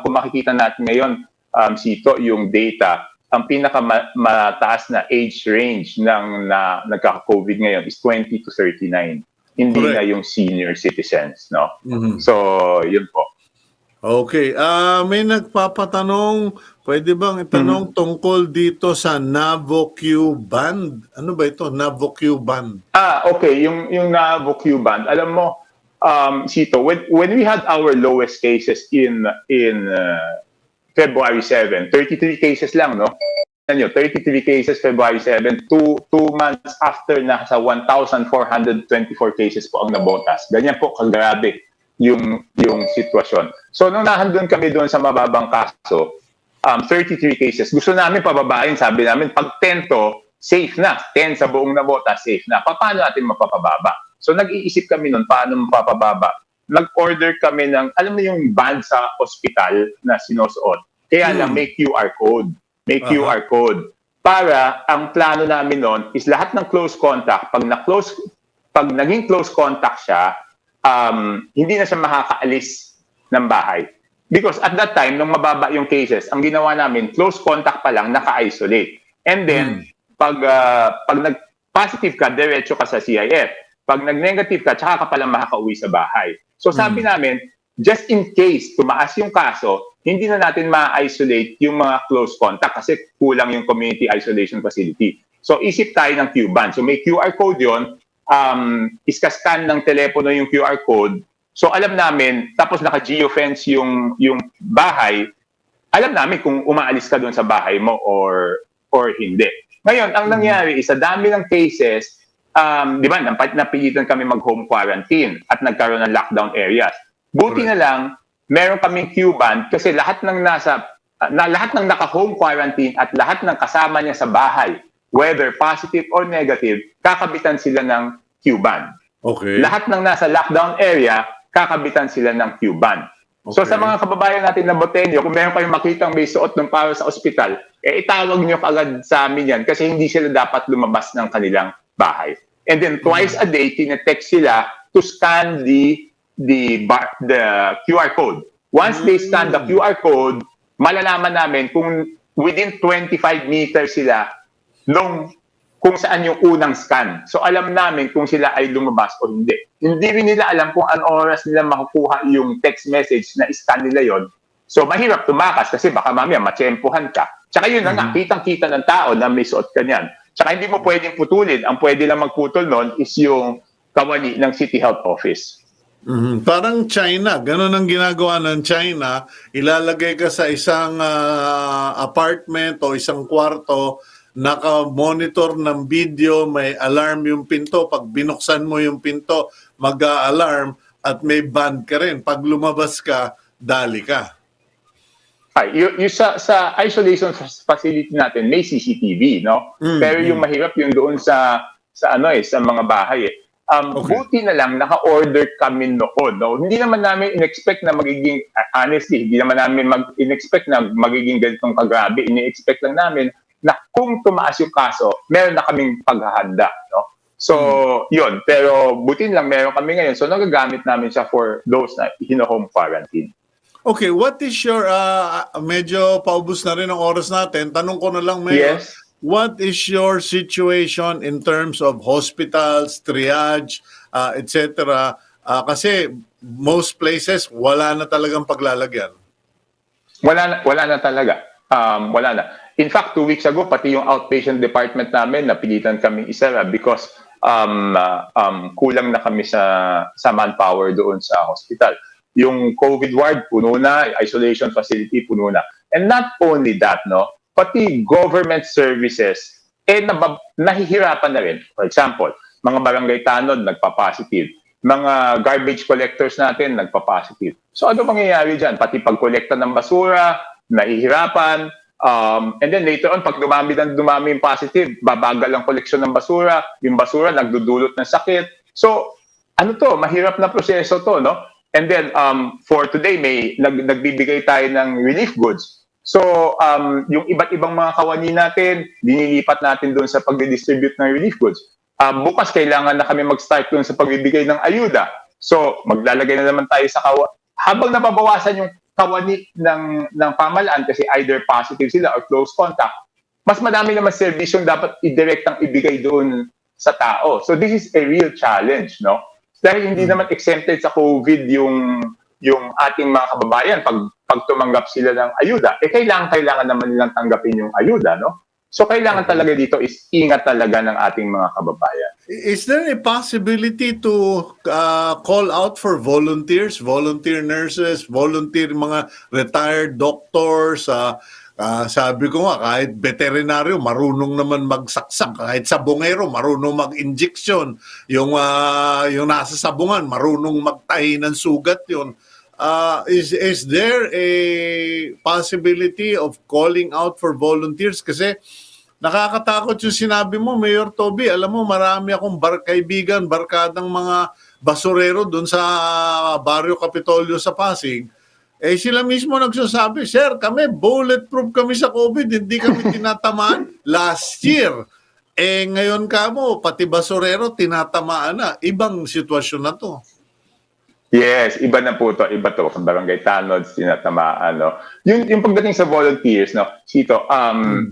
kung makikita natin ngayon, Cito, yung data, ang pinakamataas na age range ng nagka-COVID ngayon is 20 to 39. Hindi Correct. na yung senior citizens, no? Mm-hmm. So, yun po. Okay. May nagpapatanong, pwede bang itanong tungkol dito sa Navoq band? Ano ba ito? Navoq band. Okay. Yung Navoq band, alam mo, Cito, when we had our lowest cases in February 7, 33 cases lang, no? nyo, 33 cases February 7, 2 months after na sa 1,424 cases po ang Navotas. Ganyan po kagrabe yung sitwasyon. So nung nahandun kami doon sa mababang kaso, 33 cases, gusto namin pababain, sabi namin, pag 10 to, safe na. 10 sa buong Navotas, safe na. Paano natin mapapababa? So nag-iisip kami noon, paano mapapababa? Nag-order kami ng, alam mo yung band sa ospital na sinusuot. Kaya lang may QR code. May QR code. Para ang plano namin noon is lahat ng close contact, pag naging close contact siya, hindi na siya makakaalis ng bahay. Because at that time, nung mababa yung cases, ang ginawa namin, close contact pa lang, naka-isolate. And then, pag nag-positive ka, diretso ka sa CIF. Pag nag-negative ka, tsaka ka palang makakauwi sa bahay. So sabi namin, just in case tumaas yung kaso, hindi na natin ma-isolate yung mga close contact kasi kulang yung community isolation facility. So isip tayo ng Q-band. So may QR code yun, iska-scan ng telepono yung QR code. So alam namin, tapos naka-geofence yung bahay, alam namin kung umaalis ka doon sa bahay mo or hindi. Ngayon, ang nangyari is, sa dami ng cases, di ba, napilitan kami mag-home quarantine at nagkaroon ng lockdown areas. Buti na lang, meron kaming Q-band kasi lahat ng naka-home quarantine at lahat ng kasama niya sa bahay, whether positive or negative, kakabitan sila ng Q-band. Okay. Lahat ng nasa lockdown area, kakabitan sila ng Q-band. Okay. So sa mga kababayan natin na Botenyo, kung meron kayong makitang may suot ng para sa ospital, itawag nyo kagad sa amin yan kasi hindi sila dapat lumabas ng kanilang bahay. And then twice a day, tinetext sila to scan the QR code. Once they scan the QR code, malalaman namin kung within 25 meters sila kung saan yung unang scan. So alam namin kung sila ay lumabas o hindi. Hindi rin nila alam kung anong oras nila makukuha yung text message na scan nila yon. So mahirap tumakas kasi baka mamaya matsempuhan ka. Tsaka yun na nga, kitang-kita ng tao na may suot ka niyan. Tsaka hindi mo pwedeng putulin. Ang pwede lang magputol nun is yung kawani ng City Health Office. Parang China, ganun ang ginagawa ng China, ilalagay ka sa isang apartment o isang kwarto, naka-monitor ng video, may alarm yung pinto, pag binuksan mo yung pinto, mag-a-alarm at may band ka rin. Pag lumabas ka, dali ka. Sa isolation facility natin, may CCTV, no? Pero yung mahirap yung doon sa mga bahay eh. Buti na lang, naka-order kami noon. No? Hindi naman namin in-expect na magiging, honestly, hindi naman namin in-expect na magiging ganitong kagrabe. In-expect lang namin na kung tumaas yung kaso, meron na kaming paghahanda. No? So, yun. Pero buti lang, meron kami ngayon. So, nagagamit namin siya for those na home quarantine. Okay, what is your, medyo paubos na rin ang oras natin. Tanong ko na lang, Mayor. Yes. What is your situation in terms of hospitals, triage, etc.? Kasi most places, wala na talagang paglalagyan. Wala na talaga. Wala na. In fact, 2 weeks ago, pati yung outpatient department namin, napilitan kaming isara because kulang na kami sa manpower doon sa hospital. Yung COVID ward, puno na. Isolation facility, puno na. And not only that, no? Pati government services, nahihirapan na rin. For example, mga barangay tanod, nagpa-positive. Mga garbage collectors natin, nagpa-positive. So ano mangyayari dyan? Pati pag-collecta ng basura, nahihirapan. And then later on, pag dumami yung positive, babagal ang koleksyon ng basura. Yung basura, nagdudulot ng sakit. So, mahirap na proseso to, no? And then, for today, nagbibigay tayo ng relief goods. So, yung iba't ibang mga kawani natin, dinilipat natin doon sa pag-distribute ng relief goods. Bukas, kailangan na kami mag-start doon sa pagbibigay ng ayuda. So, maglalagay na naman tayo sa habang nababawasan yung kawani ng pamalaan kasi either positive sila or close contact, mas madami naman serbisyong dapat i-directang ibigay doon sa tao. So, this is a real challenge, no? Dahil hindi naman exempted sa COVID yung ating mga kababayan pag tumanggap sila ng ayuda, kailangan naman nilang tanggapin yung ayuda, no? So kailangan talaga dito is ingat talaga ng ating mga kababayan. Is there a possibility to call out for volunteers, volunteer nurses, volunteer mga retired doctors, Sabi ko nga, kahit veterinaryo, marunong naman magsaksak. Kahit sabongero, marunong mag-injection. Yung nasa sabungan, marunong magtahi ng sugat yun. Is there a possibility of calling out for volunteers? Kasi nakakatakot yung sinabi mo, Mayor Toby. Alam mo, marami akong kaibigan, barkadang mga basurero doon sa Barrio Kapitolyo sa Pasig. Eh sila mismo nagsasabi, Sir, kami bulletproof kami sa COVID, hindi kami tinatamaan last year. Eh ngayon kamo, pati basurero tinatamaan na. Ibang sitwasyon na to. Yes, iba na po to, iba to. Barangay Tanods, tinatamaan, no? Yung pagdating sa volunteers, no, Cito,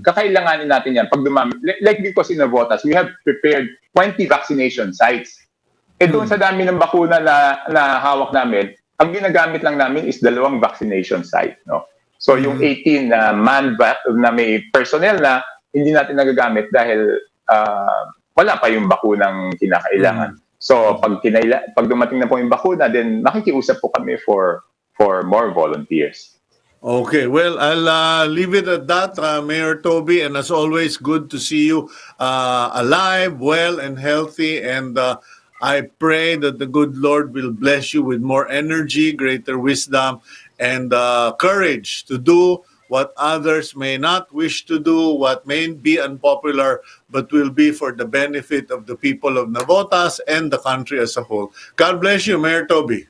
kakailanganin natin yan. Pag dumami, like dito sa Navotas, we have prepared 20 vaccination sites. Eh doon sa dami ng bakuna na hawak namin, ang ginagamit lang namin is 2 vaccination site, no? So yung 18 na na may personnel na hindi natin nagagamit dahil wala pa yung bakunang kinakailangan. So pag dumating na po yung bakuna, then makikiusap po kami for more volunteers. Okay, well, I'll leave it at that, Mayor Toby, and as always, good to see you alive, well, and healthy, and I pray that the good Lord will bless you with more energy, greater wisdom, and courage to do what others may not wish to do, what may be unpopular, but will be for the benefit of the people of Navotas and the country as a whole. God bless you, Mayor Toby.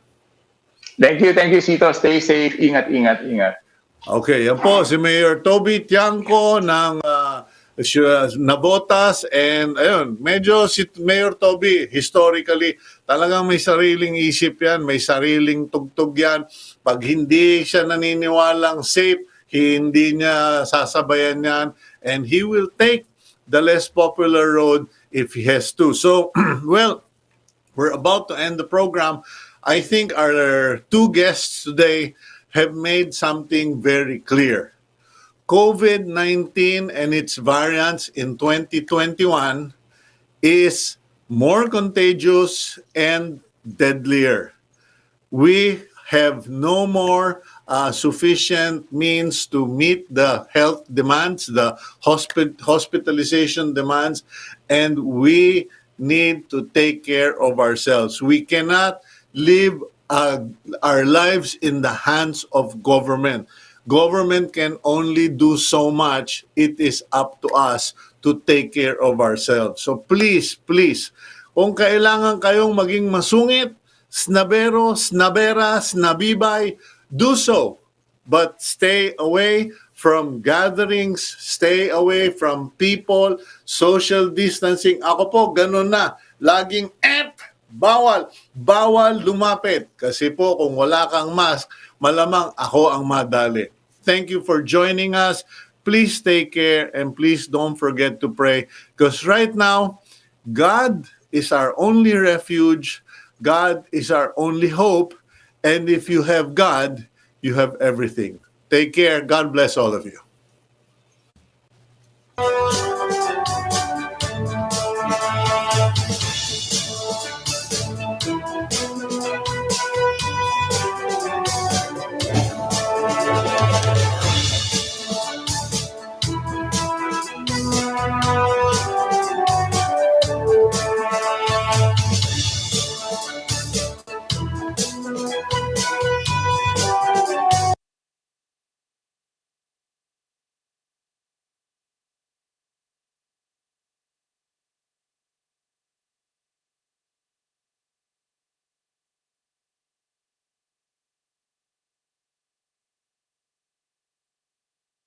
Thank you, Cito. Stay safe. Ingat. Okay, yan po si Mayor Toby Tiangco ng Navotas, and ayun, medyo si Mayor Toby historically talagang may sariling isip yan, may sariling tugtog yan. Pag hindi siya naniniwalang safe, hindi niya sasabayan yan, and he will take the less popular road if he has to. So, well, we're about to end the program. I think our 2 guests today have made something very clear. COVID-19 and its variants in 2021 is more contagious and deadlier. We have no more sufficient means to meet the health demands, the hospitalization demands, and we need to take care of ourselves. We cannot live our lives in the hands of government. Government can only do so much. It is up to us to take care of ourselves. So please, kung kailangan kayong maging masungit, snabero, snabera, snabibay, do so. But stay away from gatherings, stay away from people, social distancing. Ako po, ganun na. Laging bawal lumapit. Kasi po, kung wala kang mask, malamang ako ang madali. Thank you for joining us. Please take care and please don't forget to pray. Because right now, God is our only refuge. God is our only hope. And if you have God, you have everything. Take care. God bless all of you.